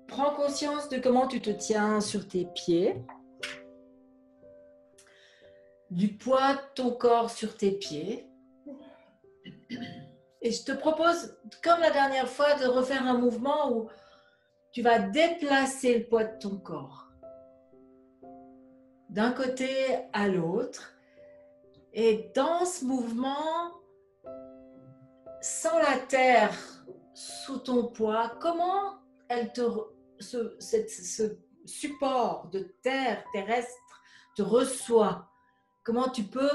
Prends conscience de comment tu te tiens sur tes pieds, du poids de ton corps sur tes pieds. Et je te propose, comme la dernière fois, de refaire un mouvement où tu vas déplacer le poids de ton corps d'un côté à l'autre. Et dans ce mouvement, sans la terre sous ton poids, comment ce support de terre terrestre te reçoit? Comment tu peux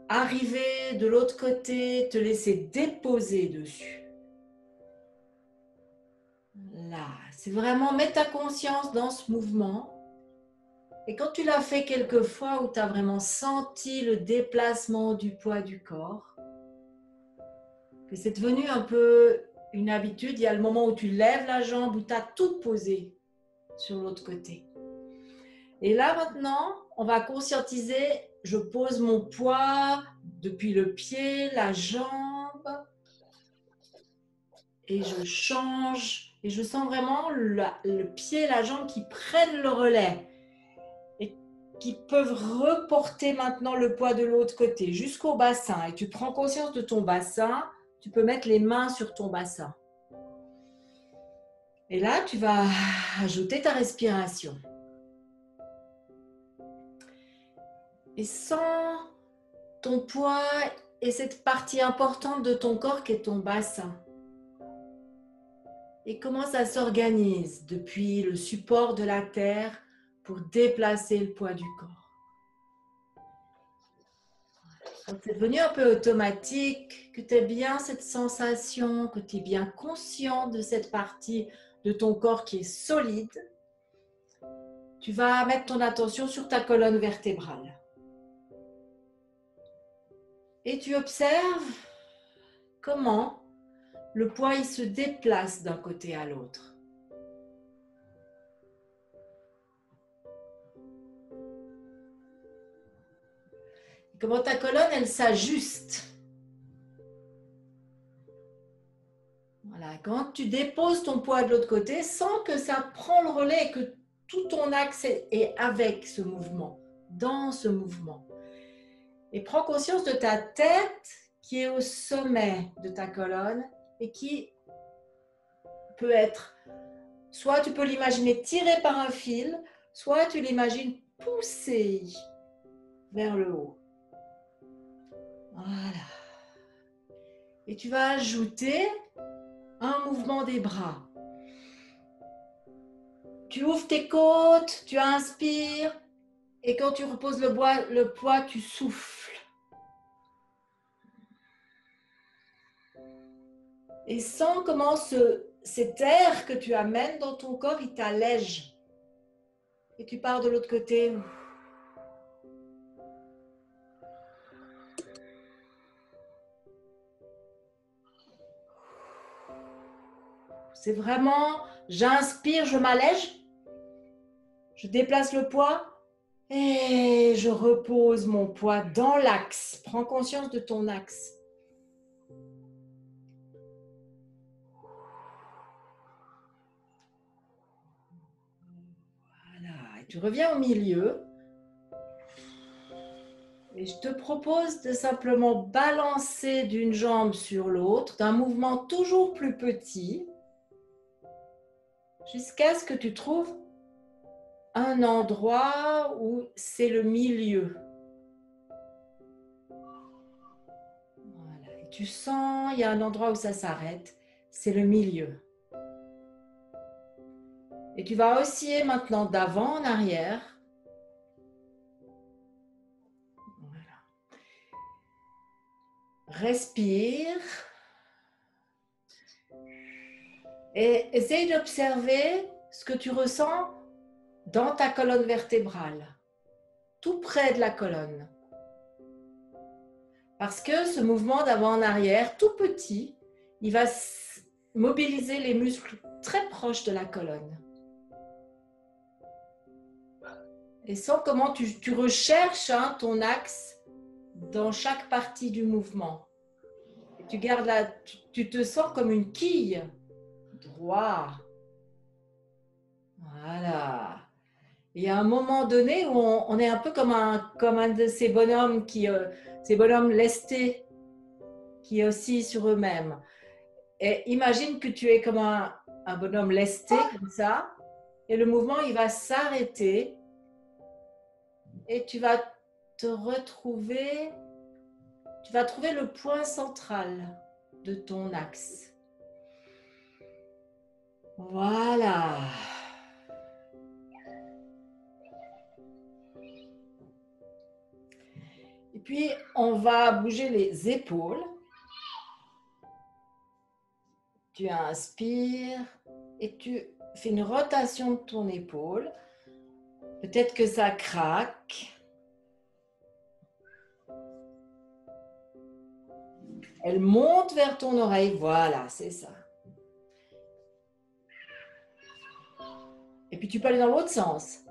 arriver de l'autre côté, te laisser déposer dessus? Là, c'est vraiment mettre ta conscience dans ce mouvement. Et quand tu l'as fait quelques fois où tu as vraiment senti le déplacement du poids du corps, que c'est devenu un peu une habitude, il y a le moment où tu lèves la jambe, où tu as tout posé sur l'autre côté. Et là maintenant, on va conscientiser, je pose mon poids depuis le pied, la jambe, et je change, et je sens vraiment le pied et la jambe qui prennent le relais et qui peuvent reporter maintenant le poids de l'autre côté jusqu'au bassin. Et tu prends conscience de ton bassin, tu peux mettre les mains sur ton bassin. Et là, tu vas ajouter ta respiration. Et sens ton poids et cette partie importante de ton corps qui est ton bassin. Et comment ça s'organise depuis le support de la terre pour déplacer le poids du corps. Quand c'est devenu un peu automatique, que tu aies bien cette sensation, que tu es bien conscient de cette partie de ton corps qui est solide, tu vas mettre ton attention sur ta colonne vertébrale. Et tu observes comment le poids il se déplace d'un côté à l'autre. Comment ta colonne, elle s'ajuste. Voilà, quand tu déposes ton poids de l'autre côté, sens que ça prend le relais et que tout ton axe est avec ce mouvement, dans ce mouvement. Et prends conscience de ta tête qui est au sommet de ta colonne et qui peut être, soit tu peux l'imaginer tiré par un fil, soit tu l'imagines poussé vers le haut. Voilà. Et tu vas ajouter un mouvement des bras. Tu ouvres tes côtes, tu inspires et quand tu reposes le poids, tu souffles. Et sens comment cet air que tu amènes dans ton corps, il t'allège. Et tu pars de l'autre côté. C'est vraiment, j'inspire, je m'allège, je déplace le poids et je repose mon poids dans l'axe. Prends conscience de ton axe. Voilà, et tu reviens au milieu. Et je te propose de simplement balancer d'une jambe sur l'autre, d'un mouvement toujours plus petit, jusqu'à ce que tu trouves un endroit où c'est le milieu. Voilà. Et tu sens, il y a un endroit où ça s'arrête, c'est le milieu. Et tu vas osciller maintenant d'avant en arrière. Voilà. Respire. Et essaye d'observer ce que tu ressens dans ta colonne vertébrale, tout près de la colonne. Parce que ce mouvement d'avant en arrière, tout petit, il va mobiliser les muscles très proches de la colonne. Et sens comment tu recherches ton axe dans chaque partie du mouvement. Et tu gardes tu te sens comme une quille droit. Voilà. Il y a un moment donné où on est un peu comme un de ces bonhommes ces bonhommes lestés qui oscillent sur eux-mêmes. Et imagine que tu es comme un bonhomme lesté comme ça, et le mouvement il va s'arrêter et tu vas trouver le point central de ton axe. Voilà. Et puis, on va bouger les épaules. Tu inspires et tu fais une rotation de ton épaule. Peut-être que ça craque. Elle monte vers ton oreille. Voilà, c'est ça. Et puis, tu peux aller dans l'autre sens.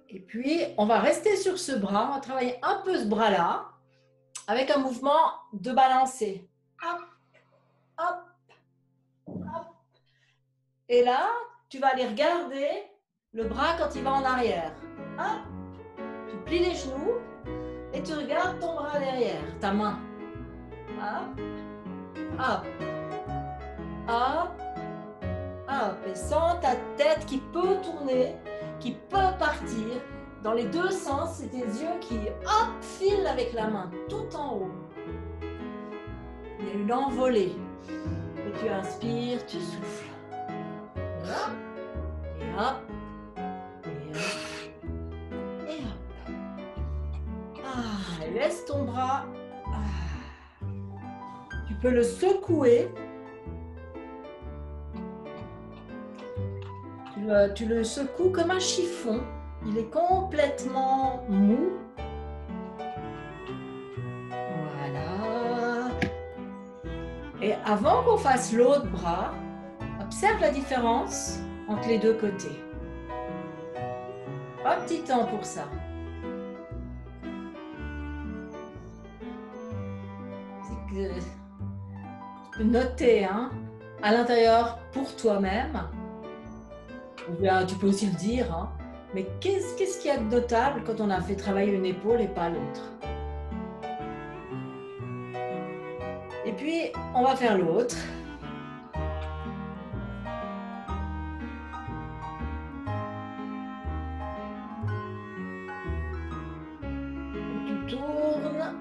Et puis, on va rester sur ce bras. On va travailler un peu ce bras-là avec un mouvement de balancer. Hop, hop, hop. Et là, tu vas aller regarder le bras quand il va en arrière. Hop, tu plies les genoux et tu regardes ton bras derrière, ta main. Hop, hop, hop, hop. Et sens ta tête qui peut tourner, qui peut partir dans les deux sens. C'est tes yeux qui, hop, filent avec la main tout en haut. Il y a une envolée. Et tu inspires, tu souffles. Et hop, et hop, et hop. Ah, laisse ton bras. Ah. Tu peux le secouer. Tu le secoues comme un chiffon. Il est complètement mou. Voilà. Et avant qu'on fasse l'autre bras, observe la différence entre les deux côtés. Un petit temps pour ça. Tu peux noter à l'intérieur pour toi-même. Ou bien tu peux aussi le dire. Mais qu'est-ce qu'il y a de notable quand on a fait travailler une épaule et pas l'autre? Et puis, on va faire l'autre. Tu tournes,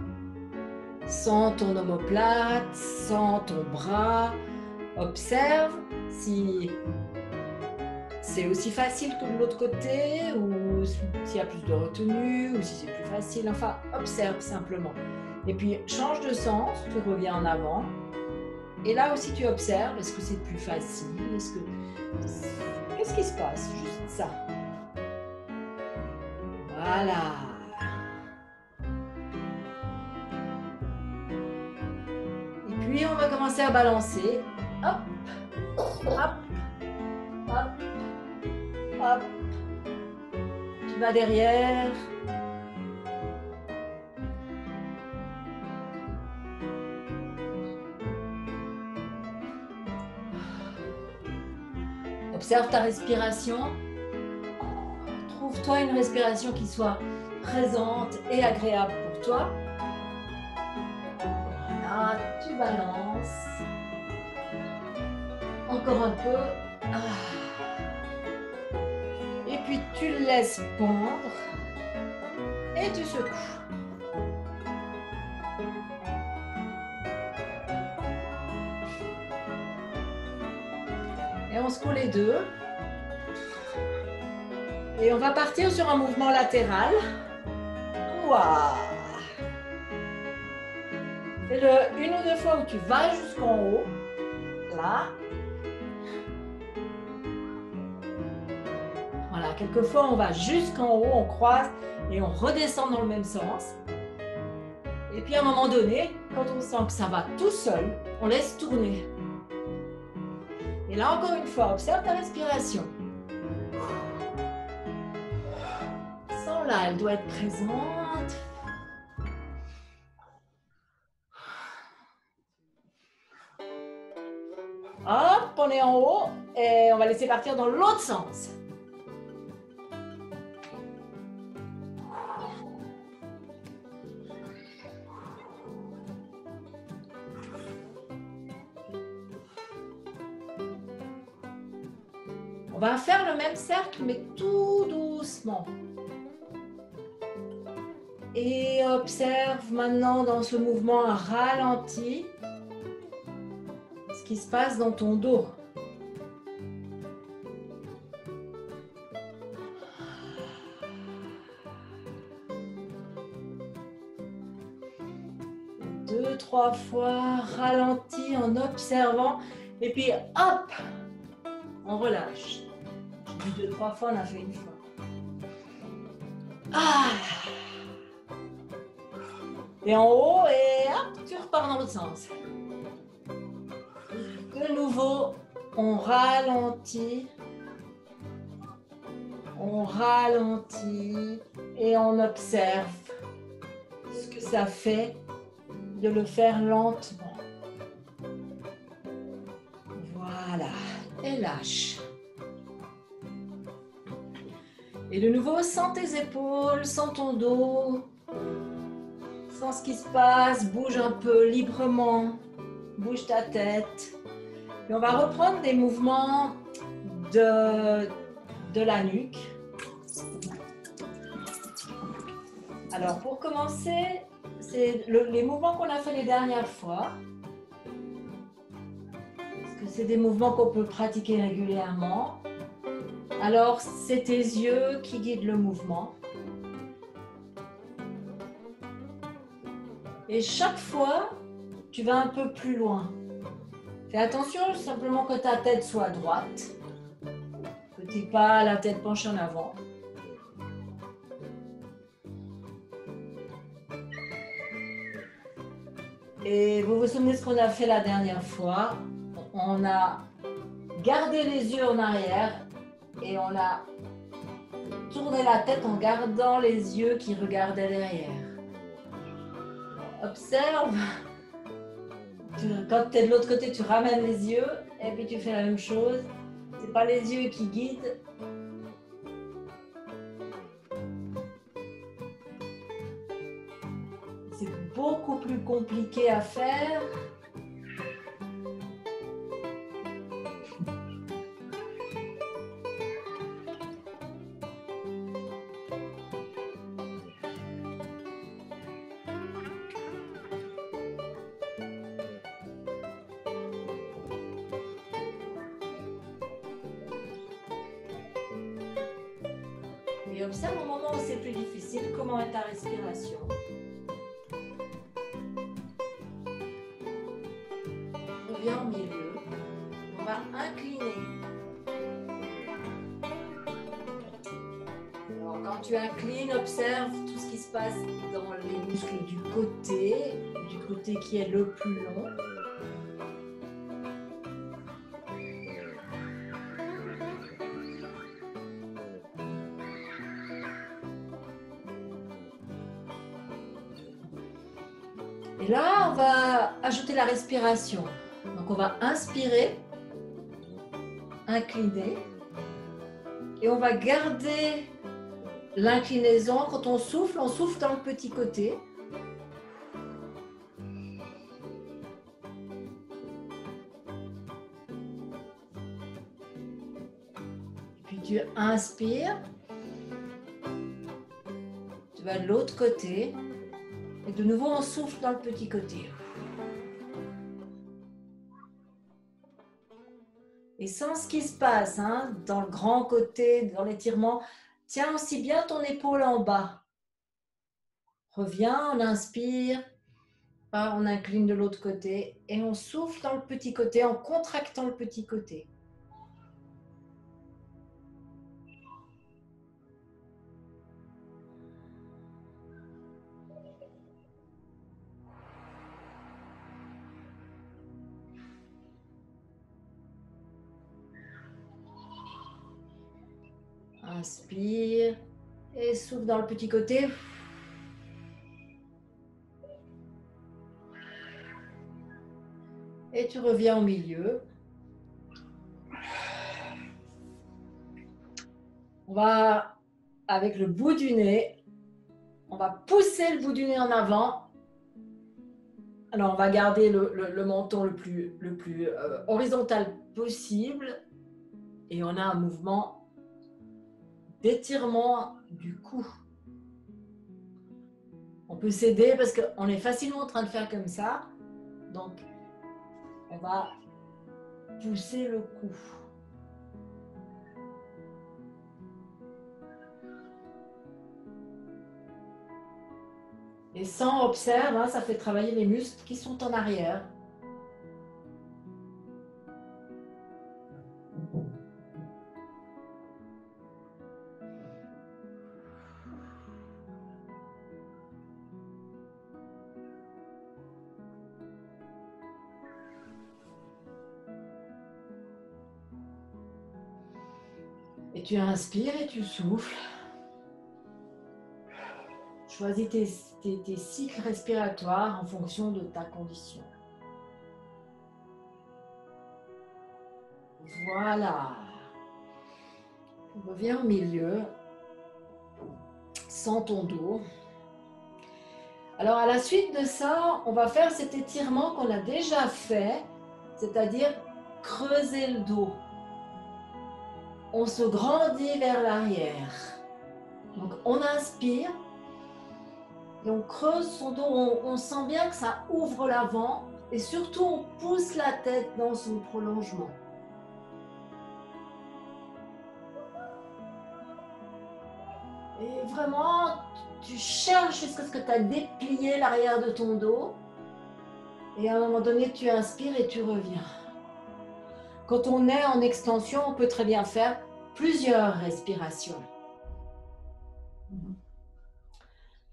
sens ton omoplate, sens ton bras, observe si c'est aussi facile que de l'autre côté ou s'il y a plus de retenue ou si c'est plus facile. Enfin, observe simplement. Et puis, change de sens, tu reviens en avant. Et là aussi, tu observes, est-ce que c'est plus facile? Qu'est-ce qui se passe? Juste ça. Voilà. Et puis, on va commencer à balancer. Hop, hop, hop, hop. Tu vas derrière. Observe ta respiration. Trouve-toi une respiration qui soit présente et agréable pour toi. Voilà, tu balances. Encore un peu. Et puis tu le laisses pendre. Et tu secoues. Et on secoue les deux. Et on va partir sur un mouvement latéral. Waouh! Fais-le une ou deux fois où tu vas jusqu'en haut. Là. Voilà, quelquefois on va jusqu'en haut, on croise et on redescend dans le même sens. Et puis à un moment donné, quand on sent que ça va tout seul, on laisse tourner. Et là encore une fois, observe ta respiration. Sens Voilà, elle doit être présente. Hop, on est en haut et on va laisser partir dans l'autre sens. On va faire le même cercle, mais tout doucement. Et observe maintenant dans ce mouvement ralenti ce qui se passe dans ton dos. Deux, trois fois, ralenti en observant. Et puis hop, on relâche. J'ai dit deux, trois fois, on a fait une fois. Ah. Et en haut, et hop, tu repars dans l'autre sens. De nouveau, on ralentit et on observe ce que ça fait de le faire lentement. Voilà, et lâche. Et de nouveau, sens tes épaules, sens ton dos, sens ce qui se passe, bouge un peu librement, bouge ta tête. Et on va reprendre des mouvements de la nuque. Alors pour commencer, c'est les mouvements qu'on a fait les dernières fois. Parce que c'est des mouvements qu'on peut pratiquer régulièrement. Alors c'est tes yeux qui guident le mouvement. Et chaque fois, tu vas un peu plus loin. Fais attention simplement que ta tête soit droite. Que tu n'aies pas la tête penchée en avant. Et vous vous souvenez ce qu'on a fait la dernière fois? On a gardé les yeux en arrière et on a tourné la tête en gardant les yeux qui regardaient derrière. Observe. Quand tu es de l'autre côté, tu ramènes les yeux et puis tu fais la même chose. Ce n'est pas les yeux qui guident. C'est beaucoup plus compliqué à faire. Et observe au moment où c'est plus difficile, comment est ta respiration. Reviens au milieu. On va incliner. Alors, quand tu inclines, observe tout ce qui se passe dans les muscles du côté qui est le plus long. Et là, on va ajouter la respiration. Donc, on va inspirer, incliner, et on va garder l'inclinaison. Quand on souffle dans le petit côté. Puis tu inspires, tu vas de l'autre côté. Et de nouveau, on souffle dans le petit côté. Et sens ce qui se passe dans le grand côté, dans l'étirement. Tiens aussi bien ton épaule en bas. Reviens, on inspire. On incline de l'autre côté. Et on souffle dans le petit côté en contractant le petit côté. Inspire Et souffle dans le petit côté. Et tu reviens au milieu. On va, avec le bout du nez, on va pousser le bout du nez en avant. Alors, on va garder le menton le plus horizontal possible. Et on a un mouvement d'étirement du cou. On peut s'aider parce qu'on est facilement en train de faire comme ça. Donc, on va pousser le cou. Et sans observe, hein, ça fait travailler les muscles qui sont en arrière. Et tu inspires et tu souffles. Choisis tes cycles respiratoires en fonction de ta condition. Voilà. Reviens au milieu. Sens ton dos. Alors à la suite de ça, on va faire cet étirement qu'on a déjà fait, c'est-à-dire creuser le dos. On se grandit vers l'arrière. Donc on inspire et on creuse son dos. On sent bien que ça ouvre l'avant et surtout on pousse la tête dans son prolongement. Et vraiment, tu cherches jusqu'à ce que tu as déplié l'arrière de ton dos. Et à un moment donné, tu inspires et tu reviens. Quand on est en extension, on peut très bien faire plusieurs respirations.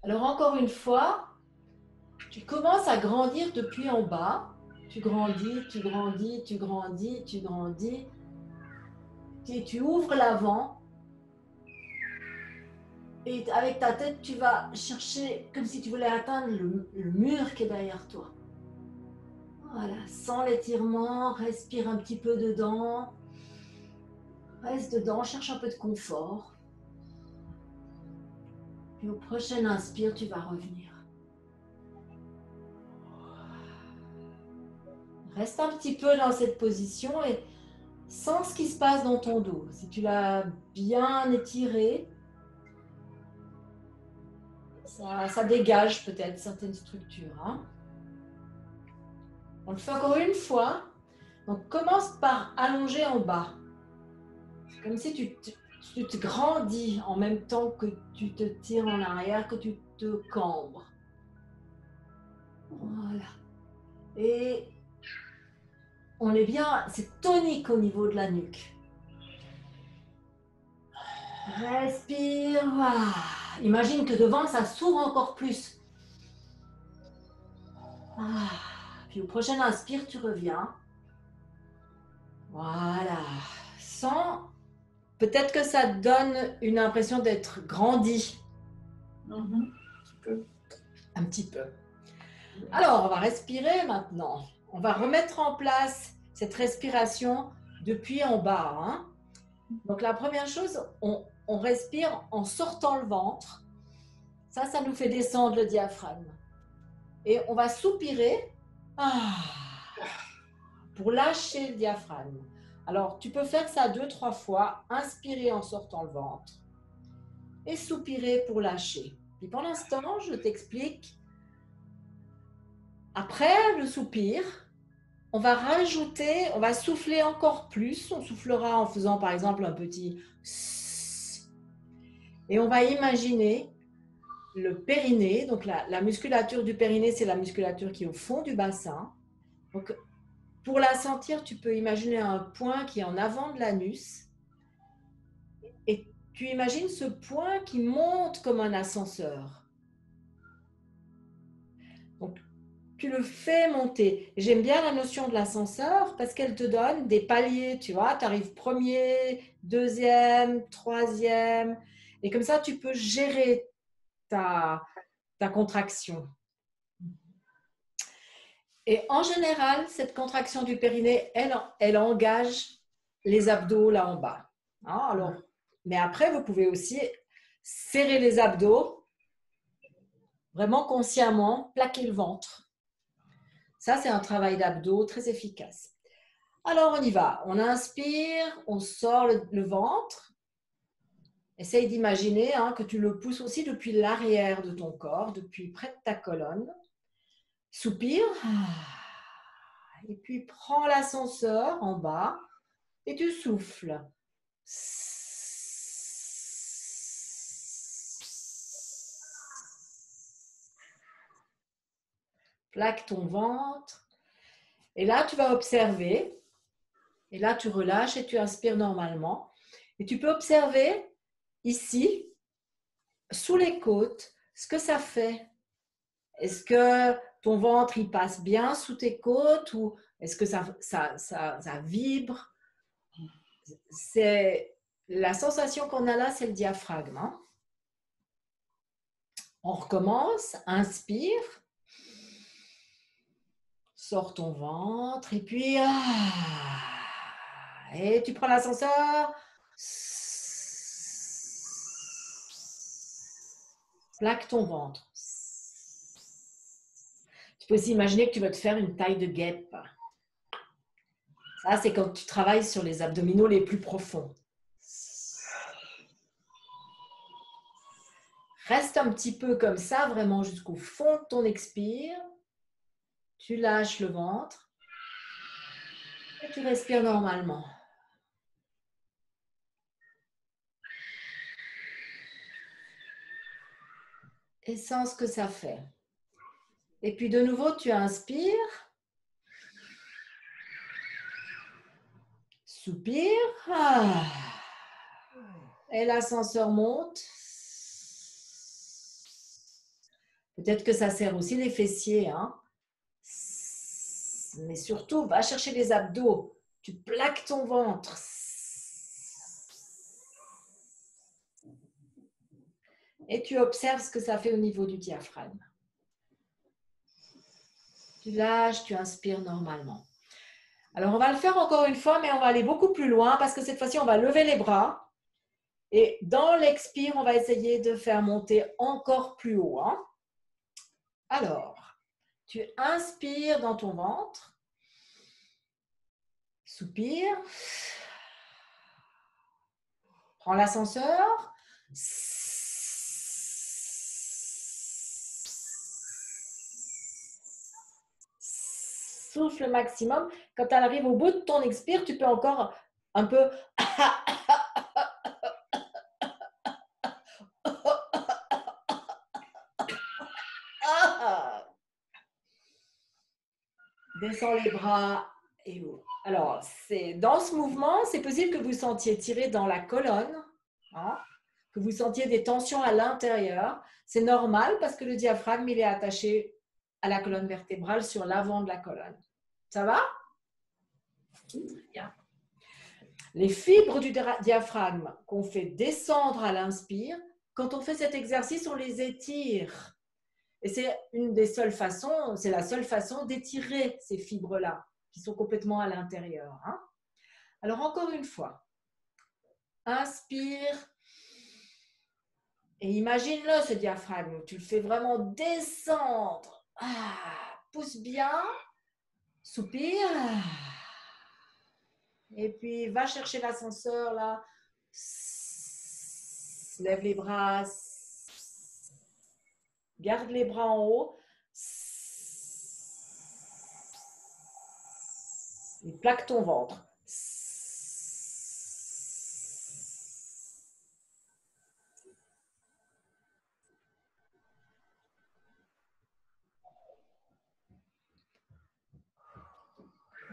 Alors encore une fois, tu commences à grandir depuis en bas. Tu grandis, tu grandis, tu grandis, tu grandis. Et tu ouvres l'avant. Et avec ta tête, tu vas chercher comme si tu voulais atteindre le mur qui est derrière toi. Voilà, sens l'étirement, respire un petit peu dedans. Reste dedans, cherche un peu de confort. Puis au prochain inspire, tu vas revenir. Reste un petit peu dans cette position et sens ce qui se passe dans ton dos. Si tu l'as bien étiré, ça dégage peut-être certaines structures. Hein. On le fait encore une fois. Donc commence par allonger en bas. Comme si tu te grandis en même temps que tu te tires en arrière, que tu te cambres. Voilà. Et on est bien, c'est tonique au niveau de la nuque. Respire. Voilà. Imagine que devant, ça s'ouvre encore plus. Puis au prochain inspire, tu reviens. Voilà. Sens, peut-être que ça donne une impression d'être grandi. Un petit peu. Alors, on va respirer maintenant. On va remettre en place cette respiration depuis en bas. Hein. Donc, la première chose, on respire en sortant le ventre. Ça nous fait descendre le diaphragme. Et on va soupirer pour lâcher le diaphragme. Alors, tu peux faire ça 2-3 fois. Inspirer en sortant le ventre et soupirer pour lâcher. Puis pendant ce temps, je t'explique. Après le soupir, on va rajouter, on va souffler encore plus. On soufflera en faisant par exemple un petit sss. Et on va imaginer le périnée. Donc la musculature du périnée, c'est la musculature qui est au fond du bassin. Donc pour la sentir, tu peux imaginer un point qui est en avant de l'anus. Et tu imagines ce point qui monte comme un ascenseur. Donc tu le fais monter. J'aime bien la notion de l'ascenseur parce qu'elle te donne des paliers, tu vois. Tu arrives premier, deuxième, troisième. Et comme ça, tu peux gérer ta contraction. Et en général, cette contraction du périnée, elle engage les abdos là en bas. Hein, alors, mais après, vous pouvez aussi serrer les abdos, vraiment consciemment, plaquer le ventre. Ça, c'est un travail d'abdos très efficace. Alors, on y va. On inspire, on sort le ventre. Essaye d'imaginer que tu le pousses aussi depuis l'arrière de ton corps, depuis près de ta colonne. Soupire. Et puis, prends l'ascenseur en bas et tu souffles. Plaque ton ventre. Et là, tu vas observer. Et là, tu relâches et tu inspires normalement. Et tu peux observer ici, sous les côtes, ce que ça fait. Est-ce que ton ventre, il passe bien sous tes côtes ou est-ce que ça vibre? C'est la sensation qu'on a là, c'est le diaphragme. Hein? On recommence, inspire, sors ton ventre et puis et tu prends l'ascenseur, plaque ton ventre. Tu peux aussi imaginer que tu vas te faire une taille de guêpe. Ça, c'est quand tu travailles sur les abdominaux les plus profonds. Reste un petit peu comme ça, vraiment jusqu'au fond de ton expire. Tu lâches le ventre et tu respires normalement. Et sens ce que ça fait. Et puis de nouveau, tu inspires. Soupire. Et l'ascenseur monte. Peut-être que ça sert aussi les fessiers. Hein. Mais surtout, va chercher les abdos. Tu plaques ton ventre. Et tu observes ce que ça fait au niveau du diaphragme. Tu lâches, tu inspires normalement. Alors, on va le faire encore une fois, mais on va aller beaucoup plus loin parce que cette fois-ci, on va lever les bras. Et dans l'expire, on va essayer de faire monter encore plus haut. Hein. Alors, tu inspires dans ton ventre. Soupire. Prends l'ascenseur. Souffle le maximum. Quand tu arrives au bout de ton expire, tu peux encore un peu descends les bras et ouvre. Alors, dans ce mouvement, c'est possible que vous sentiez tiré dans la colonne, hein, que vous sentiez des tensions à l'intérieur. C'est normal parce que le diaphragme, il est attaché à la colonne vertébrale sur l'avant de la colonne. Ça va? Bien. Les fibres du diaphragme qu'on fait descendre à l'inspire, quand on fait cet exercice, on les étire. Et c'est une des seules façons, c'est la seule façon d'étirer ces fibres-là, qui sont complètement à l'intérieur. Hein. Alors encore une fois, inspire et imagine-le ce diaphragme, tu le fais vraiment descendre. Pousse bien, soupire. Et puis va chercher l'ascenseur là, lève les bras, garde les bras en haut. Et plaque ton ventre.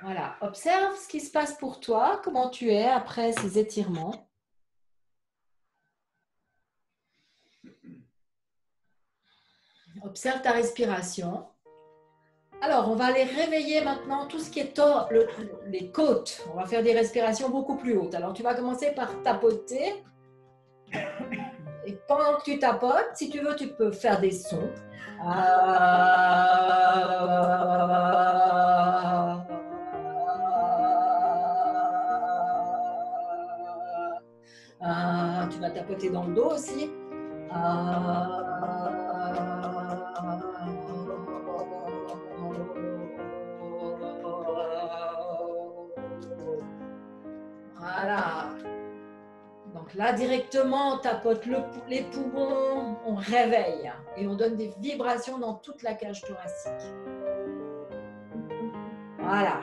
Voilà, observe ce qui se passe pour toi, comment tu es après ces étirements. Observe ta respiration. Alors, on va aller réveiller maintenant tout ce qui est les côtes. On va faire des respirations beaucoup plus hautes. Alors, tu vas commencer par tapoter pendant que tu tapotes, si tu veux, tu peux faire des sons. Tu vas tapoter dans le dos aussi. Voilà. Donc là, directement, on tapote les poumons, on réveille et on donne des vibrations dans toute la cage thoracique. Voilà.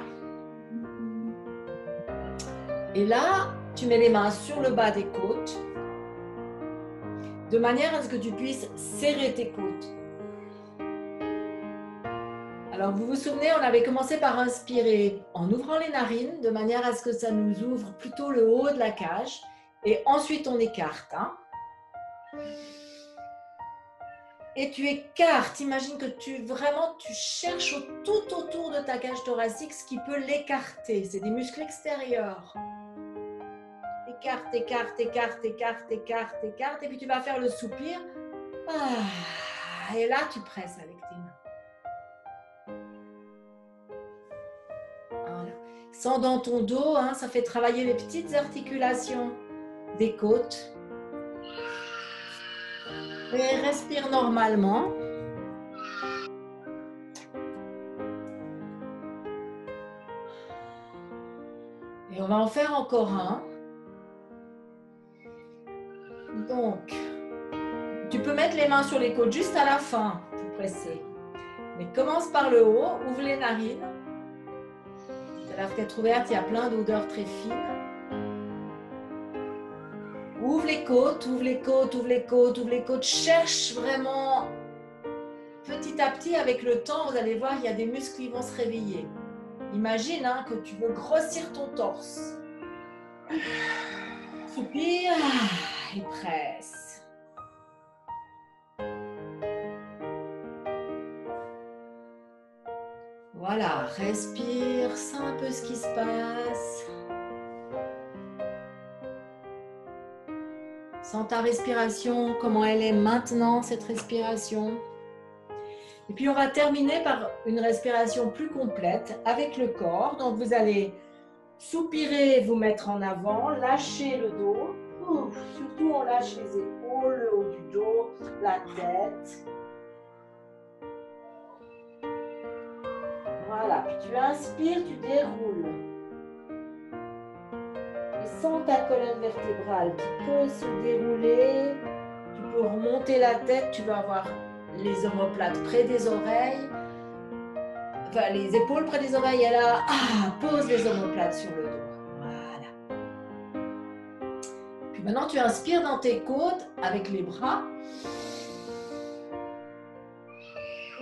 Et là, tu mets les mains sur le bas des côtes, de manière à ce que tu puisses serrer tes côtes. Alors, vous vous souvenez, on avait commencé par inspirer en ouvrant les narines, de manière à ce que ça nous ouvre plutôt le haut de la cage. Et ensuite, on écarte. Et tu écartes. Imagine que tu cherches tout autour de ta cage thoracique ce qui peut l'écarter. C'est des muscles extérieurs. Écarte, écarte, écarte, écarte, écarte, écarte. Et puis, tu vas faire le soupir. Et là, tu presses avec tes mains. Voilà. Sens dans ton dos, ça fait travailler les petites articulations des côtes. Et respire normalement. Et on va en faire encore un. Donc, tu peux mettre les mains sur les côtes juste à la fin pour presser. Mais commence par le haut, ouvre les narines. À la fenêtre ouverte, il y a plein d'odeurs très fines. Ouvre les côtes, ouvre les côtes, ouvre les côtes, ouvre les côtes. Cherche vraiment petit à petit, avec le temps, vous allez voir, il y a des muscles qui vont se réveiller. Imagine que tu veux grossir ton torse. Soupire et presse. Voilà, respire, sens un peu ce qui se passe. Sens ta respiration, comment elle est maintenant, cette respiration. Et puis, on va terminer par une respiration plus complète avec le corps. Donc, vous allez soupirer, vous mettre en avant, lâcher le dos. Surtout, on lâche les épaules, le haut du dos, la tête. Voilà, puis tu inspires, tu déroules. Et sens ta colonne vertébrale qui peut se dérouler. Tu peux remonter la tête, tu vas avoir les omoplates près des oreilles. Enfin, les épaules près des oreilles. Et là, pose les omoplates sur le dos. Voilà. Puis maintenant, tu inspires dans tes côtes avec les bras.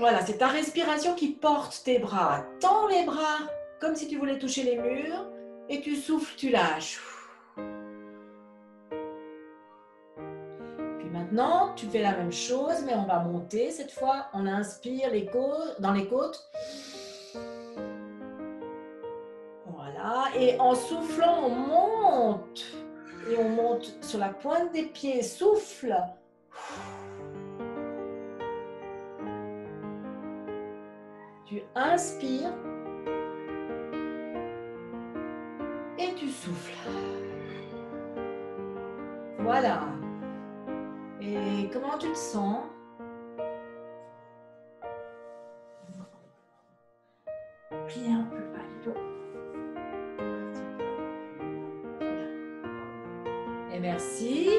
Voilà, c'est ta respiration qui porte tes bras. Tends les bras comme si tu voulais toucher les murs et tu souffles, tu lâches. Puis maintenant, tu fais la même chose, mais on va monter. Cette fois, on inspire dans les côtes. Voilà, et en soufflant, on monte. Et on monte sur la pointe des pieds. Souffle. Tu inspires et tu souffles. Voilà. Et comment tu te sens? Plie un peu bas du dos. Et merci.